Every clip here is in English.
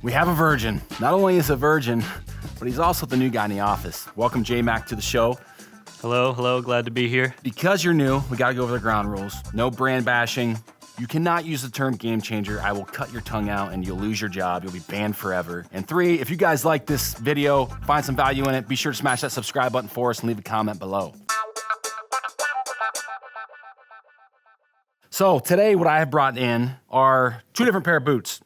We have a virgin. Not only is a virgin, but he's also the new guy in the office. Welcome, J-Mac, to the show. Hello, glad to be here. Because you're new, we gotta go over the ground rules. No brand bashing. You cannot use the term game changer. I will cut your tongue out and you'll lose your job. You'll be banned forever. And 3, if you guys like this video, find some value in it, be sure to smash that subscribe button for us and leave a comment below. So today what I have brought in are 2 different pair of boots.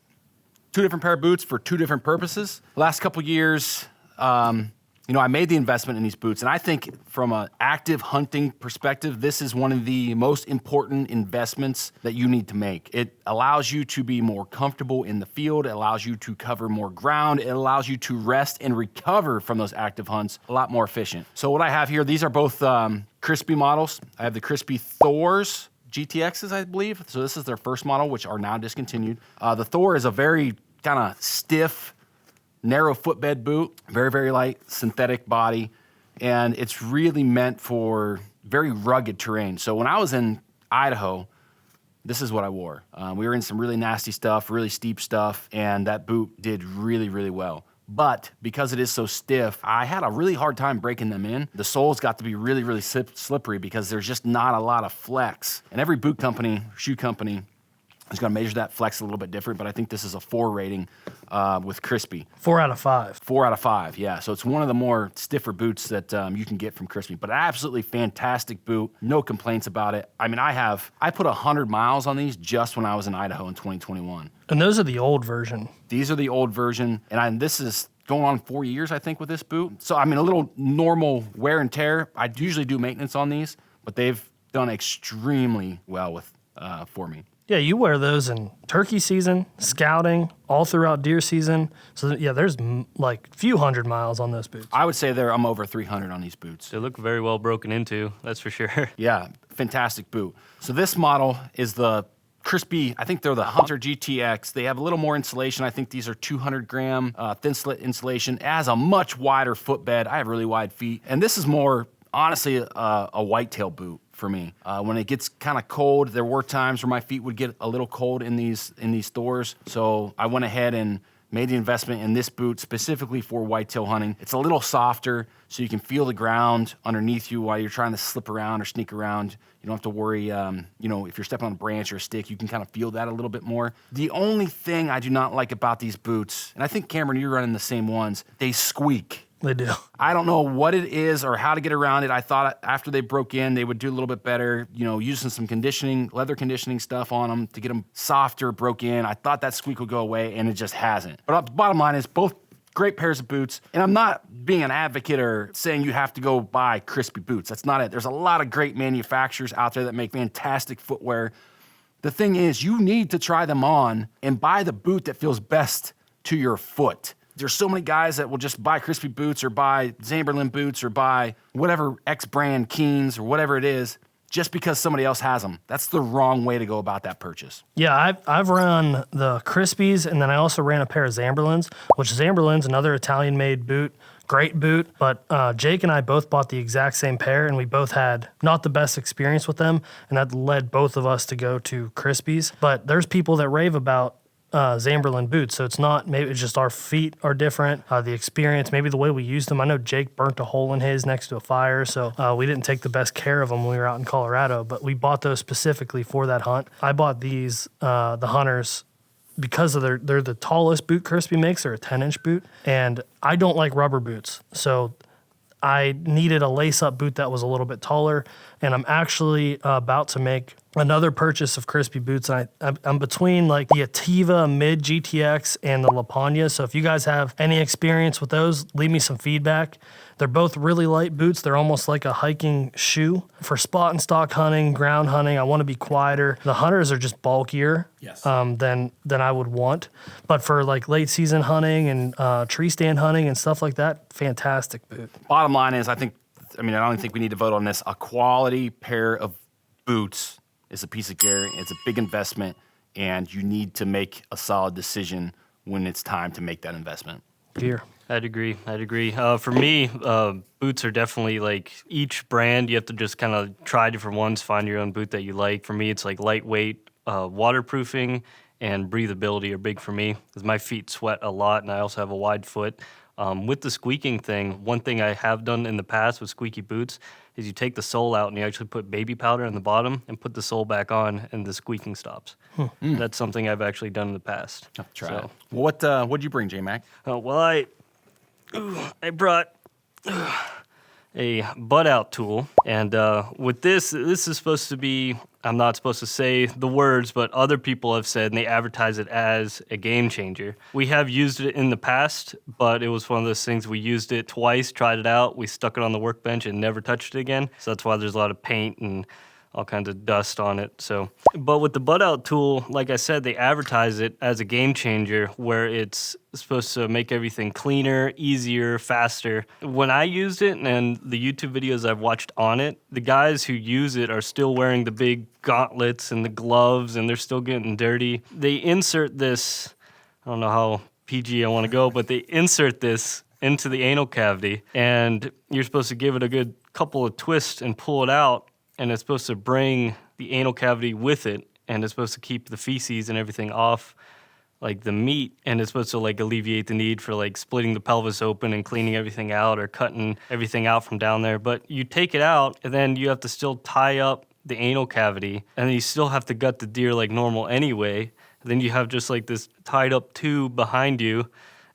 2 different pair of boots for 2 different purposes. Last couple years, I made the investment in these boots, and I think from an active hunting perspective, this is one of the most important investments that you need to make. It allows you to be more comfortable in the field. It allows you to cover more ground. It allows you to rest and recover from those active hunts a lot more efficient. So what I have here, these are both Crispi models. I have the Crispi Thors GTXs, I believe. So this is their first model, which are now discontinued. The Thor is a very kind of stiff, narrow footbed boot, very, very light synthetic body, and it's really meant for very rugged terrain. So when I was in Idaho, this is what I wore. We were in some really nasty stuff, really steep stuff, and that boot did really, really well. But because it is so stiff, I had a really hard time breaking them in. The soles got to be really, really slippery because there's just not a lot of flex. And every boot company, shoe company, is going to measure that flex a little bit different, but I think this is a 4 rating with Crispi. 4 out of 5. 4 out of 5, yeah. So it's one of the more stiffer boots that you can get from Crispi, but absolutely fantastic boot. No complaints about it. I mean, I put 100 miles on these just when I was in Idaho in 2021. And those are the old version. These are the old version, and this is going on 4 years, I think, with this boot. So, I mean, a little normal wear and tear. I usually do maintenance on these, but they've done extremely well for me. Yeah, you wear those in turkey season, scouting, all throughout deer season. So, yeah, there's like a few hundred miles on those boots. I would say I'm over 300 on these boots. They look very well broken into, that's for sure. Yeah, fantastic boot. So this model is the Crispi, I think they're the Hunter GTX. They have a little more insulation. I think these are 200 gram thin slit insulation. It has a much wider footbed. I have really wide feet. And this is more, honestly, a whitetail boot for me. When it gets kind of cold, there were times where my feet would get a little cold in these Thors. So I went ahead and made the investment in this boot specifically for whitetail hunting. It's a little softer, so you can feel the ground underneath you while you're trying to slip around or sneak around. You don't have to worry, if you're stepping on a branch or a stick, you can kind of feel that a little bit more. The only thing I do not like about these boots, and I think, Cameron, you're running the same ones, they squeak. They do. I don't know what it is or how to get around it. I thought after they broke in, they would do a little bit better, using some leather conditioning stuff on them to get them softer, broke in. I thought that squeak would go away, and it just hasn't. But the bottom line is both great pairs of boots, and I'm not being an advocate or saying you have to go buy Crispi boots. That's not it. There's a lot of great manufacturers out there that make fantastic footwear. The thing is, you need to try them on and buy the boot that feels best to your foot. There's so many guys that will just buy Crispi boots or buy Zamberlan boots or buy whatever X brand Keens or whatever it is just because somebody else has them. That's the wrong way to go about that purchase. Yeah, I've run the Crispis, and then I also ran a pair of Zamberlans, which Zamberlan's another Italian-made boot. Great boot, but Jake and I both bought the exact same pair, and we both had not the best experience with them, and that led both of us to go to Crispis. But there's people that rave about Zamberlan boots, so it's not, maybe it's just our feet are different, the experience, maybe the way we used them. I know Jake burnt a hole in his next to a fire, so we didn't take the best care of them when we were out in Colorado, but we bought those specifically for that hunt. I bought these, the Hunters, because of they're the tallest boot Crispi makes. They're a 10-inch boot, and I don't like rubber boots, so I needed a lace-up boot that was a little bit taller, and I'm actually about to make another purchase of Crispi boots. And I'm between like the Ativa Mid GTX and the La Pagna, so if you guys have any experience with those, leave me some feedback. They're both really light boots. They're almost like a hiking shoe. For spot and stock hunting, ground hunting, I want to be quieter. The Hunters are just bulkier than I would want. But for like late season hunting and tree stand hunting and stuff like that, fantastic boot. Bottom line is, I don't think we need to vote on this. A quality pair of boots is a piece of gear. It's a big investment, and you need to make a solid decision when it's time to make that investment. Gear. I'd agree. For me, boots are definitely like each brand. You have to just kind of try different ones, find your own boot that you like. For me, it's like lightweight, waterproofing, and breathability are big for me because my feet sweat a lot and I also have a wide foot. With the squeaking thing, one thing I have done in the past with squeaky boots is you take the sole out and you actually put baby powder in the bottom and put the sole back on and the squeaking stops. That's something I've actually done in the past. I'll try it. What'd you bring, J-Mac? Well, I brought a butt out tool, and with this is supposed to be, I'm not supposed to say the words, but other people have said, and they advertise it as a game changer. We have used it in the past, but it was one of those things, we used it twice, tried it out, we stuck it on the workbench and never touched it again. So that's why there's a lot of paint and all kinds of dust on it. So, but with the butt out tool, like I said, they advertise it as a game changer where it's supposed to make everything cleaner, easier, faster. When I used it and the YouTube videos I've watched on it, the guys who use it are still wearing the big gauntlets and the gloves and they're still getting dirty. They insert this, I don't know how PG I want to go, but they insert this into the anal cavity and you're supposed to give it a good couple of twists and pull it out. And it's supposed to bring the anal cavity with it, and it's supposed to keep the feces and everything off, like the meat, and it's supposed to like alleviate the need for like splitting the pelvis open and cleaning everything out or cutting everything out from down there. But you take it out, and then you have to still tie up the anal cavity, and then you still have to gut the deer like normal anyway. And then you have just like this tied up tube behind you,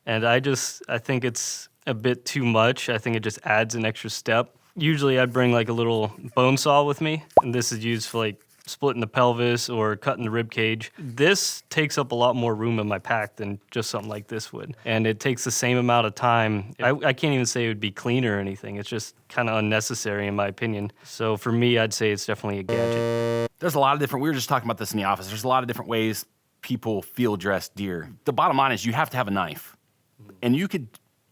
and I think it's a bit too much. I think it just adds an extra step. Usually I'd bring like a little bone saw with me, and this is used for like splitting the pelvis or cutting the rib cage. This takes up a lot more room in my pack than just something like this would. And it takes the same amount of time. I can't even say it would be clean or anything. It's just kind of unnecessary in my opinion. So for me, I'd say it's definitely a gadget. There's a lot of different, we were just talking about this in the office. There's a lot of different ways people field dress deer. The bottom line is you have to have a knife. And you could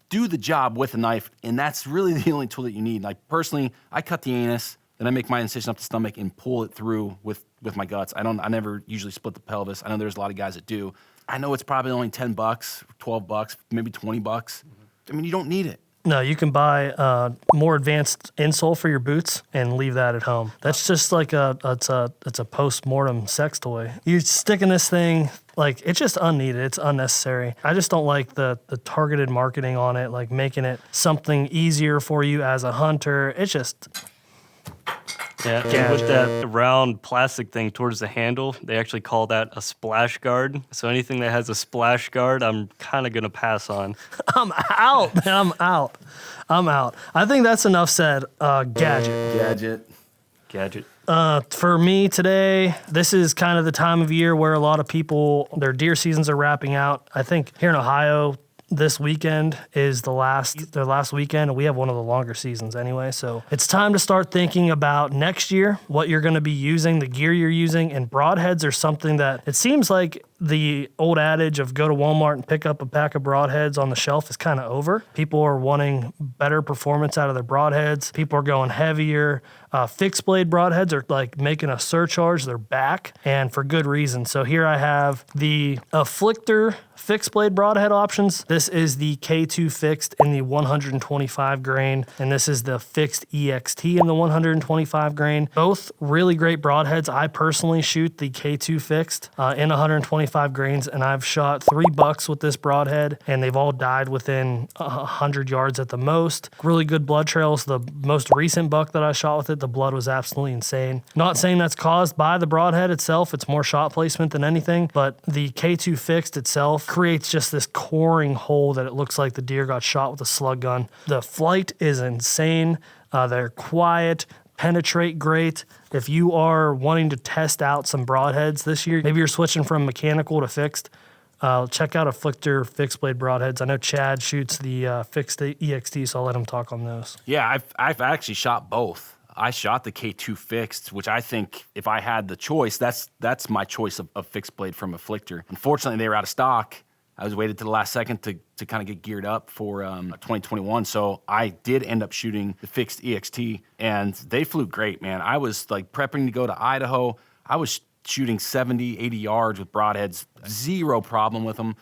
do the job with a knife, and that's really the only tool that you need. Like personally, I cut the anus, then I make my incision up the stomach and pull it through with my guts. I never usually split the pelvis. I know there's a lot of guys that do. I know it's probably only $10, $12, maybe $20. I mean, you don't need it. No, you can buy more advanced insole for your boots and leave that at home. That's just like it's a post-mortem sex toy. You're sticking this thing, like, it's just unneeded. It's unnecessary. I just don't like the targeted marketing on it, like making it something easier for you as a hunter. It's just... Yeah, and with that round plastic thing towards the handle, they actually call that a splash guard. So anything that has a splash guard, I'm kind of going to pass on. I'm out. I'm out. I think that's enough said. Gadget. For me today, this is kind of the time of year where a lot of people, their deer seasons are wrapping out. I think here in Ohio, this weekend is their last weekend, and we have one of the longer seasons anyway. So it's time to start thinking about next year, what you're going to be using, the gear you're using, and broadheads are something that it seems like the old adage of go to Walmart and pick up a pack of broadheads on the shelf is kind of over. People are wanting better performance out of their broadheads. People are going heavier. Fixed blade broadheads are like making a surcharge. They're back, and for good reason. So here I have the Afflictor fixed blade broadhead options. This is the K2 fixed in the 125 grain, and this is the fixed EXT in the 125 grain. Both really great broadheads. I personally shoot the K2 fixed in 125 grains, and I've shot 3 bucks with this broadhead, and they've all died within 100 yards at the most. Really good blood trails. The most recent buck that I shot with it, the blood was absolutely insane. Not saying that's caused by the broadhead itself. It's more shot placement than anything, but the K2 fixed itself creates just this coring hole that it looks like the deer got shot with a slug gun. The flight is insane. They're quiet, penetrate great. If you are wanting to test out some broadheads this year, maybe you're switching from mechanical to fixed, check out Afflictor fixed blade broadheads. I know Chad shoots the fixed EXT, so I'll let him talk on those. Yeah, I've actually shot both. I shot the K2 fixed, which I think if I had the choice, that's my choice of fixed blade from Afflictor. Unfortunately, they were out of stock. I was waited to the last second to kind of get geared up for 2021. So I did end up shooting the fixed EXT, and they flew great, man. I was like prepping to go to Idaho. I was shooting 70, 80 yards with broadheads, zero problem with them.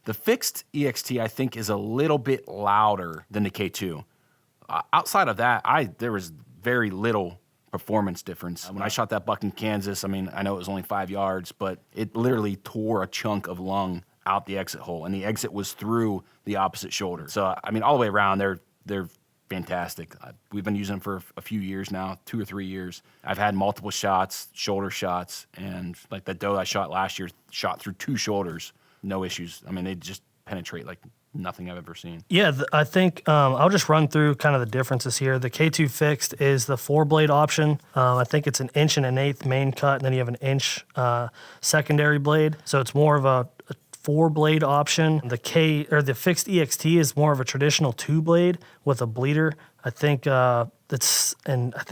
The fixed EXT, I think, is a little bit louder than the K2. Outside of that, there was very little performance difference. When I shot that buck in Kansas, I mean, I know it was only 5 yards, but it literally tore a chunk of lung out the exit hole, and the exit was through the opposite shoulder. So, I mean, all the way around, they're fantastic. We've been using them for a few years now, 2 or 3 years. I've had multiple shots, shoulder shots, and like that doe I shot last year shot through 2 shoulders, no issues. I mean, they just penetrate like nothing I've ever seen. Yeah, I think I'll just run through kind of the differences here. The K2 fixed is the 4-blade option. I think it's an 1 1/8 main cut, and then you have an inch secondary blade. So it's more of a 4-blade option. The fixed EXT is more of a traditional 2-blade with a bleeder. I think it's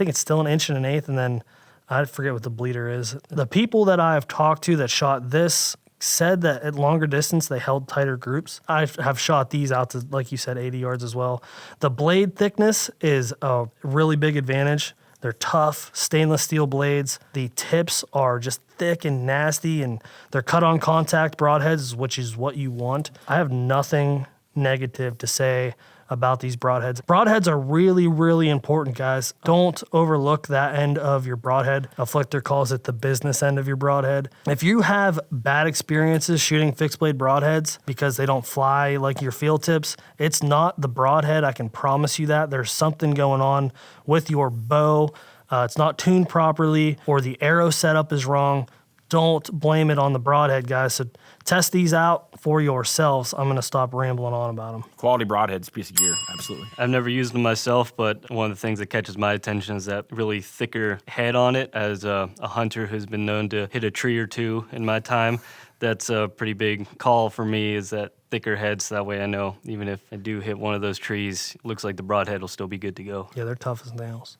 still an 1 1/8, and then I forget what the bleeder is. The people that I have talked to that shot this said that at longer distance they held tighter groups. I have shot these out to, like you said, 80 yards as well. The blade thickness is a really big advantage. They're tough, stainless steel blades. The tips are just thick and nasty, and they're cut on contact broadheads, which is what you want. I have nothing negative to say about these broadheads. Broadheads are really, really important, guys. Don't overlook that end of your broadhead. Afflictor calls it the business end of your broadhead. If you have bad experiences shooting fixed blade broadheads because they don't fly like your field tips, it's not the broadhead. I can promise you that. There's something going on with your bow. It's not tuned properly, or the arrow setup is wrong. Don't blame it on the broadhead, guys. So test these out for yourselves. I'm going to stop rambling on about them. Quality broadheads, piece of gear, absolutely. I've never used them myself, but one of the things that catches my attention is that really thicker head on it. As a hunter who's been known to hit a tree or two in my time, that's a pretty big call for me, is that thicker head, so that way I know even if I do hit one of those trees, it looks like the broadhead will still be good to go. Yeah, they're tough as nails.